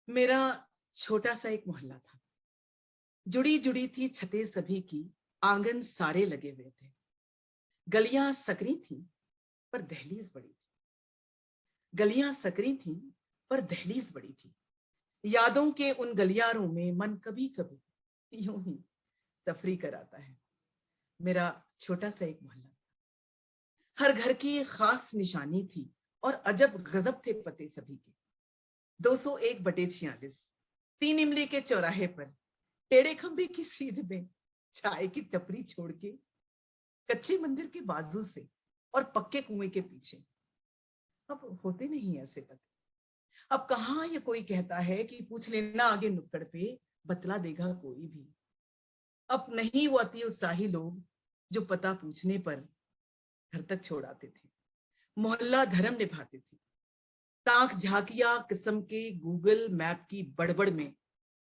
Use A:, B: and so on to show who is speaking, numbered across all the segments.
A: मेरा छोटा सा एक मोहल्ला था। जुड़ी जुड़ी थी छतें सभी की, आंगन सारे लगे हुए थे। गलियां सकरी थी पर दहलीज बड़ी थी। गलियां सकरी थी पर दहलीज बड़ी थी। यादों के उन गलियारों में मन कभी कभी यूं ही तफरी कराता है। मेरा छोटा सा एक मोहल्ला, हर घर की खास निशानी थी और अजब गजब थे पते सभी के। 201/46, 3 इमली के चौराहे पर, टेढ़े खंबे की सीध में, चाय की टपरी छोड़ के, कच्चे मंदिर के बाजू से और पक्के कुएं के पीछे। अब होते नहीं ऐसे पते। अब कहाँ ये कोई कहता है कि पूछ लेना आगे नुक्कड़ पे, बतला देगा कोई भी। अब नहीं वो अति उत्साही लोग जो पता पूछने पर घर तक छोड़ आते थे, मोहल्ला धर्म निभाते थे। ताक झाकिया किस्म के गूगल मैप की बड़बड़ में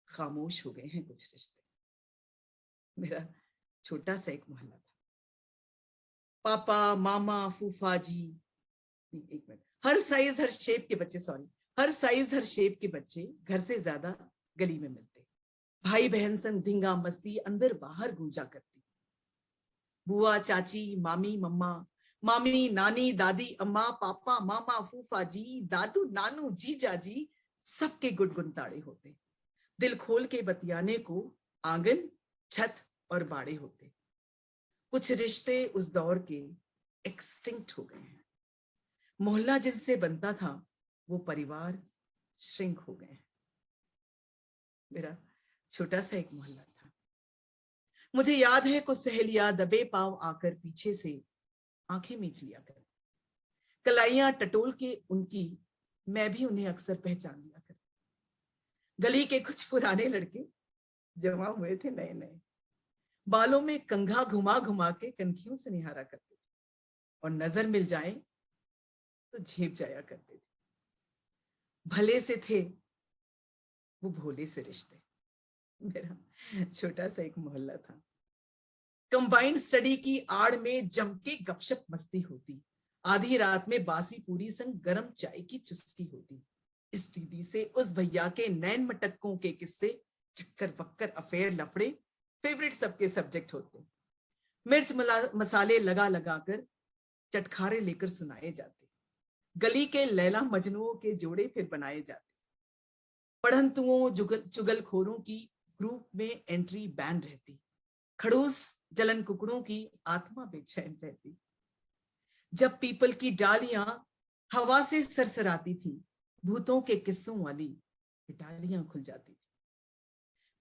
A: खामोश हो गए हैं कुछ रिश्ते। मेरा छोटा सा एक मोहल्ला था। पापा मामा फूफा जी, एक मिनट, हर साइज हर शेप के बच्चे, सॉरी, हर साइज हर शेप के बच्चे घर से ज्यादा गली में मिलते। भाई बहन संग धिंगा मस्ती अंदर बाहर गूंजा करती। बुआ चाची मामी मम्मा, मामी नानी दादी अम्मा पापा मामा फूफा जी दादू नानू जीजा जी, सबके गुटगुनताड़े होते। दिल खोल के बतियाने को आंगन छत और बाड़े होते। कुछ रिश्ते उस दौर के एक्सटिंक्ट हो गए हैं। मोहल्ला जिनसे बनता था वो परिवार श्रिंक हो गए हैं। मेरा छोटा सा एक मोहल्ला था। मुझे याद है कुछ सहेलियां दबे पांव आकर पीछे से आंखें मीच लिया कर, कलाइयां टटोल के उनकी, मैं भी उन्हें अक्सर पहचान लिया कर। गली के कुछ पुराने लड़के जमा हुए थे नए नए, बालों में कंघा घुमा घुमा के कनखियों से निहारा करते थे और नजर मिल जाए तो झेप जाया करते थे। भले से थे वो भोले से रिश्ते। मेरा छोटा सा एक मोहल्ला था। कंबाइंड स्टडी की आड़ में जम के गपशप मस्ती होती। आधी रात में बासी पूरी संग गरम चाय की चुस्की होती। इस दीदी से उस भैया के नैन मटक्कों के किस्से, चक्कर पक्कर अफेयर लफड़े फेवरेट सबके सब्जेक्ट होते। मिर्च मसाले लगा लगा कर चटखारे लेकर सुनाए जाते। गली के लैला मजनुओं के जोड़े फिर बनाए जाते। पढ़ंतुओं चुगलखोरों की ग्रुप में एंट्री बैन रहती। खड़ूस जलन कुकड़ों की आत्मा बेचैन रहती। जब पीपल की डालियां हवा से सरसराती थी, भूतों के किस्सों वाली पिटालियां खुल जाती थी।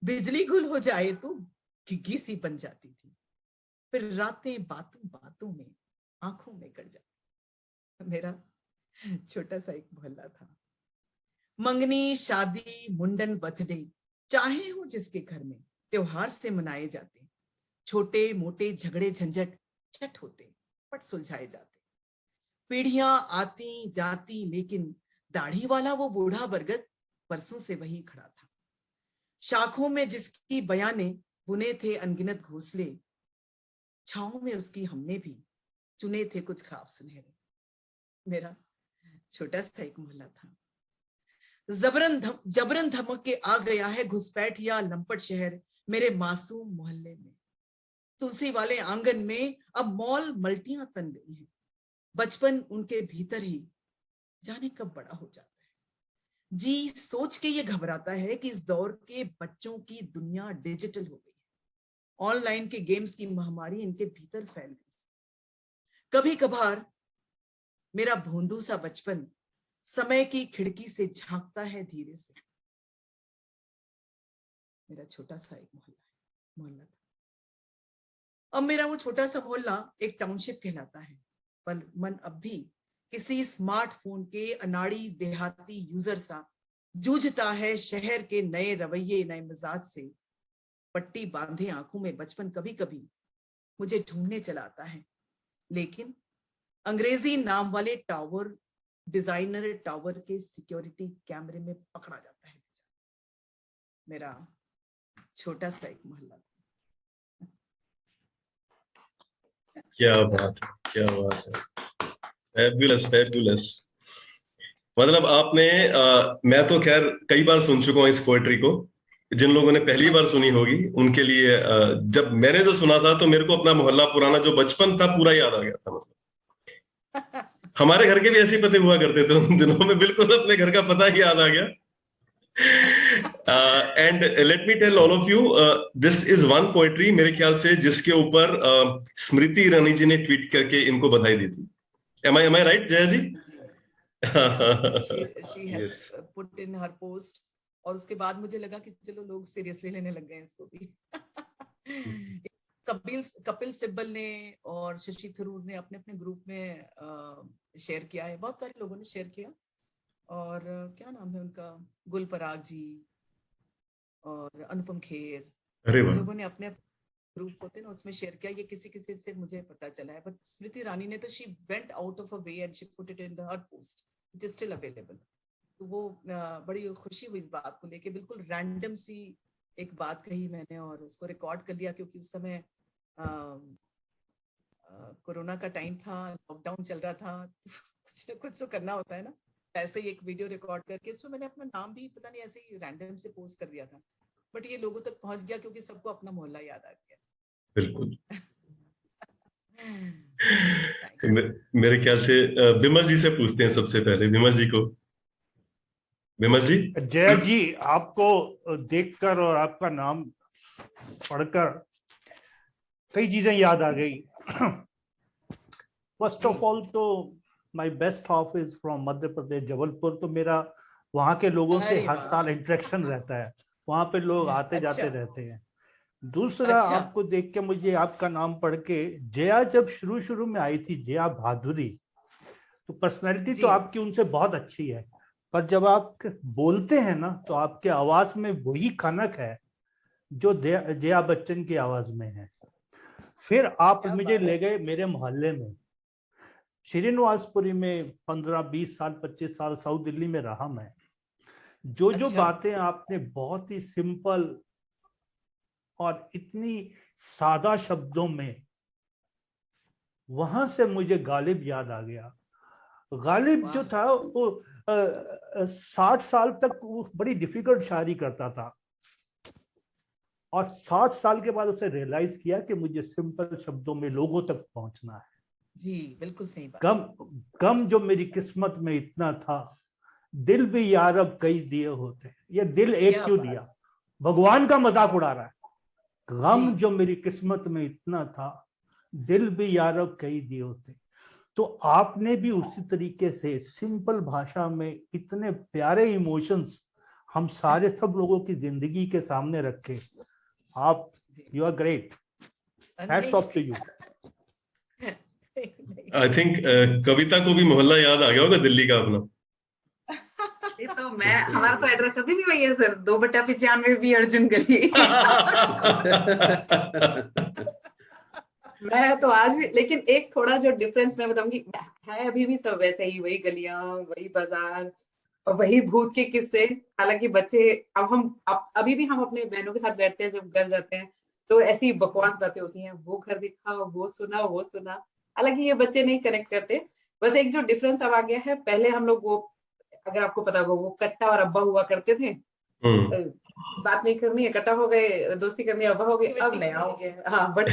A: बिजली गुल हो जाए तो घिग्गी सी बन जाती थी। फिर रातें बातों बातों में आंखों में कट जाती। मेरा छोटा सा एक मोहल्ला था। मंगनी शादी मुंडन बर्थडे चाहे हो जिसके घर में, त्योहार से मनाए जाते। छोटे मोटे झगड़े झंझट झट होते, पट सुलझाए जाते। पीढ़ियां आती जाती लेकिन दाढ़ी वाला वो बूढ़ा बरगद परसों से वही खड़ा था। शाखों में जिसकी बयाने बुने थे अनगिनत घोंसले, छाओं में उसकी हमने भी चुने थे कुछ ख्वाब सुनहरे। मेरा छोटा सा एक मोहल्ला था। जबरन धमक के आ गया है घुसपैठ या लंपट शहर मेरे मासूम मोहल्ले में। तुलसी वाले आंगन में अब मॉल मल्टियां तन गई हैं। बचपन उनके भीतर ही जाने कब बड़ा हो जाता है। जी सोच के ये घबराता है कि इस दौर के बच्चों की दुनिया डिजिटल हो गई है। ऑनलाइन के गेम्स की महामारी इनके भीतर फैल गई। कभी कभार मेरा भोंदू सा बचपन समय की खिड़की से झांकता है धीरे से। मेरा छोटा सा एक मोहल्ला था। अब मेरा वो छोटा सा मोहल्ला एक टाउनशिप कहलाता है, पर मन अब भी किसी स्मार्टफोन के अनाड़ी देहाती यूजर सा जूझता है शहर के नए रवैये नए मिजाज से। पट्टी बांधे आंखों में बचपन कभी कभी मुझे ढूंढने चला आता है, लेकिन अंग्रेजी नाम वाले टावर डिजाइनर टावर के सिक्योरिटी कैमरे में पकड़ा जाता है। मेरा छोटा सा एक मोहल्ला।
B: क्या बात है, क्या बात है, फैबुलस फैबुलस। मतलब आपने मैं तो खैर कई बार सुन चुका हूँ इस पोएट्री को। जिन लोगों ने पहली बार सुनी होगी उनके लिए जब मैंने जो सुना था तो मेरे को अपना मोहल्ला पुराना जो बचपन था पूरा याद आ गया था। मतलब हमारे घर के भी ऐसे पते हुआ करते थे उन दिनों में, बिल्कुल अपने घर का पता ही याद आ गया। And let me tell all of you, this is one poetry मेरे ख्याल से जिसके ऊपर स्मृति ईरानी जी ने ट्वीट करके इनको बधाई दी थी। Am I right Jaya ji?
A: she has
B: Yes.
A: put in her post, और उसके बाद मुझे लगा कि चलो लोग सीरियसली लेने लग गए इसको भी। कपिल सिब्बल ने और शशि थरूर ने अपने अपने ग्रुप में शेयर किया है, बहुत सारे लोगों ने शेयर किया। और क्या नाम है उनका, गुलपराग जी और अनुपम खेर,
B: अरे वाह।
A: लोगों ने अपने ग्रुप होते ना उसमें शेयर किया। ये किसी किसी से मुझे पता चला है, बट स्मृति ईरानी ने तो she went out of a way and she put it in her post which is still available. तो वो बड़ी खुशी हुई इस बात को लेके। बिल्कुल रैंडम सी एक बात कही मैंने और उसको रिकॉर्ड कर लिया, क्योंकि उस समय कोरोना का टाइम था, लॉकडाउन चल रहा था, कुछ ना कुछ तो करना होता है ना। ऐसे ही एक वीडियो रिकॉर्ड करके इसमें मैंने अपना नाम भी पता नहीं ऐसे ही रैंडम से पोस्ट कर दिया था, बट ये लोगों तक पहुंच गया क्योंकि सबको अपना मोहल्ला याद आ गया।
B: बिल्कुल। मेरे ख्याल से विमल जी से पूछते हैं सबसे पहले। विमल जी को, विमल जी।
C: जया जी, आपको देखकर और आपका नाम पढ़कर कई चीजें याद आ गई। फर्स्ट ऑफ ऑल तो my best half is from Madhya Pradesh, Jabalpur. तो मेरा वहाँ के लोगों से हर साल इंटरेक्शन रहता है, वहाँ पे लोग आते जाते रहते हैं। दूसरा, आपको देख के मुझे आपका नाम पढ़ के, जया जब शुरू में आई थी, जया भादुरी, तो पर्सनैलिटी तो आपकी उनसे बहुत अच्छी है, पर जब आप बोलते हैं ना तो आपके आवाज में वही खनक है जो जया बच्चन की आवाज में है। फिर आप मुझे ले गए मेरे मोहल्ले में, श्रीनिवासपुरी में 15-20 साल 25 साल साउथ दिल्ली में रहा मैं। जो बातें आपने बहुत ही सिंपल और इतनी सादा शब्दों में, वहां से मुझे गालिब याद आ गया। गालिब जो था वो 60 साल तक वो बड़ी डिफिकल्ट शायरी करता था, और 60 साल के बाद उसे रियलाइज किया कि मुझे सिंपल शब्दों में लोगों तक पहुंचना है।
A: जी बिल्कुल सही बात।
C: गम जो मेरी किस्मत में इतना था, दिल भी यार अब कई दिए होते। ये दिल एक क्यों दिया, भगवान का मजाक उड़ा रहा है। गम जो मेरी किस्मत में इतना था, दिल भी यार अब कई दिए होते। तो आपने भी उसी तरीके से सिंपल भाषा में इतने प्यारे इमोशंस हम सारे सब लोगों की जिंदगी के सामने रखे। आप, you are great, hats off to you.
B: I think Kavita को भी मोहल्ला याद आ गया होगा दिल्ली का अपना।
D: ये तो मैं, हमारा तो एड्रेस अभी भी वही है सर, 2/95 भी अर्जुन गली। मैं तो आज भी, लेकिन एक थोड़ा जो डिफरेंस मैं बताऊंगी, है अभी भी सब वैसे ही, वही गलियां, वही बाजार और वही भूत के किस्से। हालांकि बच्चे, अभी भी हम अपने बहनों के साथ बैठते हैं जब घर जाते हैं, तो ऐसी बकवास बातें होती हैं, वो घर दिखा, वो सुना। हालांकि ये बच्चे नहीं कनेक्ट करते। बस एक जो डिफरेंस अब आ गया है, पहले हम लोग वो, अगर आपको पता होगा, वो कट्टा और अब्बा हुआ करते थे। बात नहीं करनी है, कट्टा हो गए, दोस्ती करनी है, अब्बा हो गए। अब नया हो गया, हाँ, बट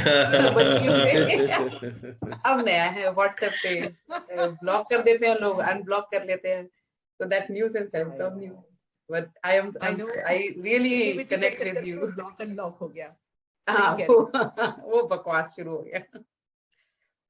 D: अब नया है, व्हाट्सएप पे ब्लॉक कर देते हैं लोग, अनब्लॉक कर लेते हैं। So that nuisance has come new, but I really connect with you.
A: Block unlock हो गया।
D: हाँ, वो बकवास शुरू हो गया।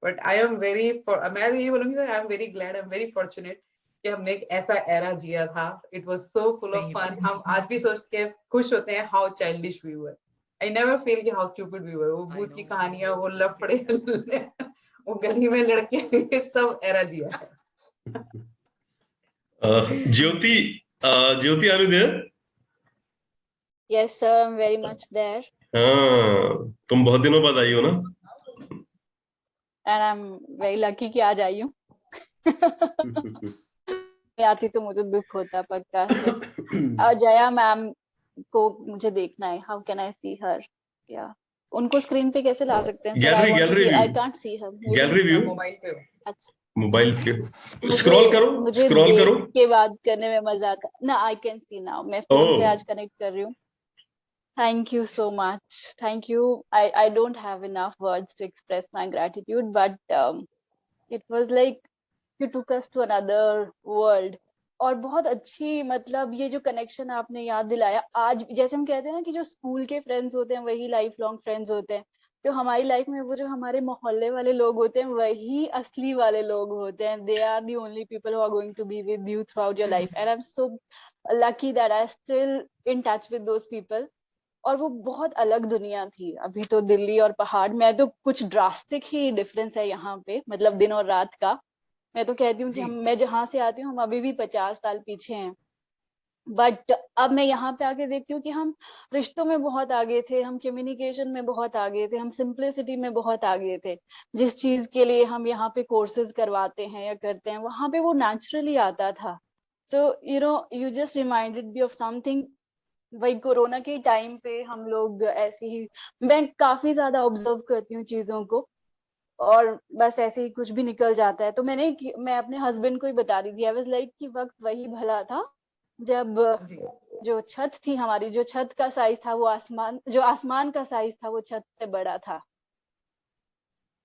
D: But I am very, मैं ये बोलूँगी sir, I am very glad, I am very fortunate कि हमने एक ऐसा एरा जिया था। It was so full of fun. हम आज भी सोच के खुश होते हैं how childish we were. I never feel कि how stupid we were. वो भूत की कहानियाँ, वो लफड़े, वो गली में लड़के, सब एरा जिया है।
B: ज्योति, ज्योति, are you there?
E: Yes sir, I'm very much there.
B: हाँ, तुम बहुत दिनों बाद आई हो ना?
E: And I'm very lucky कि आज आई हूँ। आती तो मुझे दुख होता पक्का से। जया मैम को मुझे देखना है। How can I see her? Yeah. उनको स्क्रीन पे कैसे ला सकते हैं?
B: Gallery
E: I can't see her.
B: Gallery view.
D: Mobile पे।
E: अच्छा,
B: मोबाइल के
E: मुझे
B: स्क्रॉल करो,
E: मुझे
B: स्क्रॉल
E: देख
B: करो।
E: के बात करने में मजा आता ना। आई कैन सी नाउ, मैं फोन से
B: ओह,
E: आज कनेक्ट कर रही हूँ। Thank you so much. Thank you. I don't have enough words to express my gratitude, but it was like you took us to another world. और बहुत अच्छी, मतलब ये जो कनेक्शन आपने याद दिलाया आज, जैसे हम कहते हैं ना कि जो स्कूल के फ्रेंड्स होते हैं वही लाइफ लॉन्ग फ्रेंड्स होते हैं, तो हमारी लाइफ में वो जो हमारे मोहल्ले वाले लोग होते हैं वही असली वाले लोग होते हैं. They are the only people who are going to be with you throughout your life, and I'm so lucky that I still in touch with those people. और वो बहुत अलग दुनिया थी. अभी तो दिल्ली और पहाड़ में तो कुछ ड्रास्टिक ही डिफरेंस है यहाँ पे, मतलब दिन और रात का. मैं तो कहती हूँ कि मैं जहाँ से आती हूँ हम अभी भी 50 साल पीछे हैं. बट अब मैं यहाँ पे आके देखती हूँ कि हम रिश्तों में बहुत आगे थे, हम कम्युनिकेशन में बहुत आगे थे, हम सिंप्लिसिटी में बहुत आगे थे. जिस चीज के लिए हम यहाँ पे कोर्सेज करवाते हैं या करते हैं, वहां पे वो नेचुरली आता था. So you just reminded me of something. वही कोरोना के टाइम पे हम लोग ऐसे ही, मैं काफी ज्यादा ऑब्जर्व करती हूँ चीजों को, और बस ऐसे ही कुछ भी निकल जाता है. तो मैं अपने हस्बैंड को ही बता रही थी, आई वाज लाइक कि वक्त वही भला था जब जो छत थी हमारी, जो छत का साइज था वो आसमान का साइज था वो छत से बड़ा था.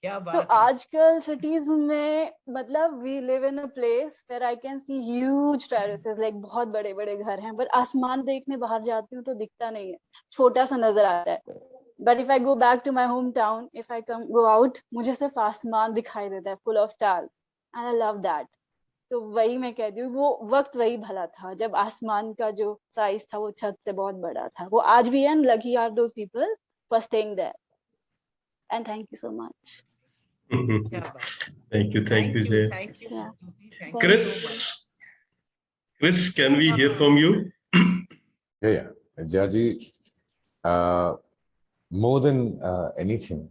A: क्या
E: तो
A: बात है.
E: आजकल सिटीज में, मतलब we live in a place where I can see huge terraces, like बहुत बड़े बड़े घर हैं, पर आसमान देखने बाहर जाती हूँ तो दिखता नहीं है, छोटा सा नजर आता है. But if I go back to my home town, if I go out, मुझे सिर्फ आसमान दिखाई देता है full of stars, and I love that. तो वही मैं कहती हूँ, वो वक्त वही भला था जब आसमान का जो साइज था वो छत से बहुत बड़ा था. वो आज भी है, and lucky are those people for staying there. And thank you so much.
A: क्या बात.
B: Thank you Jai.
A: Thank you
E: Yeah.
A: Thank you
B: Chris,
A: so much.
B: Chris, can we hear from you?
F: Yeah. Jaji, more than anything,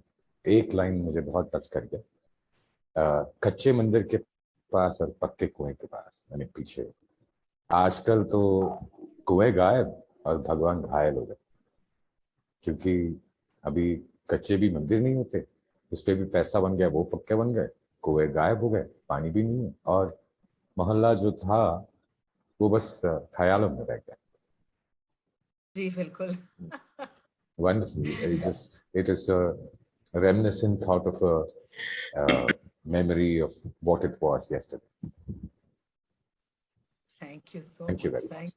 F: एक line मुझे बहुत touch कर गया. कच्चे मंदिर के पास और पक्के कुएं के पास, यानी पीछे. आजकल तो कुएं गायब और भगवान घायल हो गए, क्योंकि अभी कच्चे भी मंदिर नहीं होते, उस पे भी पैसा बन गया, वो पक्के बन गए, कुएं गायब हो गए, पानी भी नहीं है, और मोहल्ला जो था वो बस ख्यालों में रह गया.
A: जी बिल्कुल.
F: Wonderful. It is a reminiscent thought of a memory of what it was yesterday.
A: Thank you so
F: Thank you
A: much.
F: very much.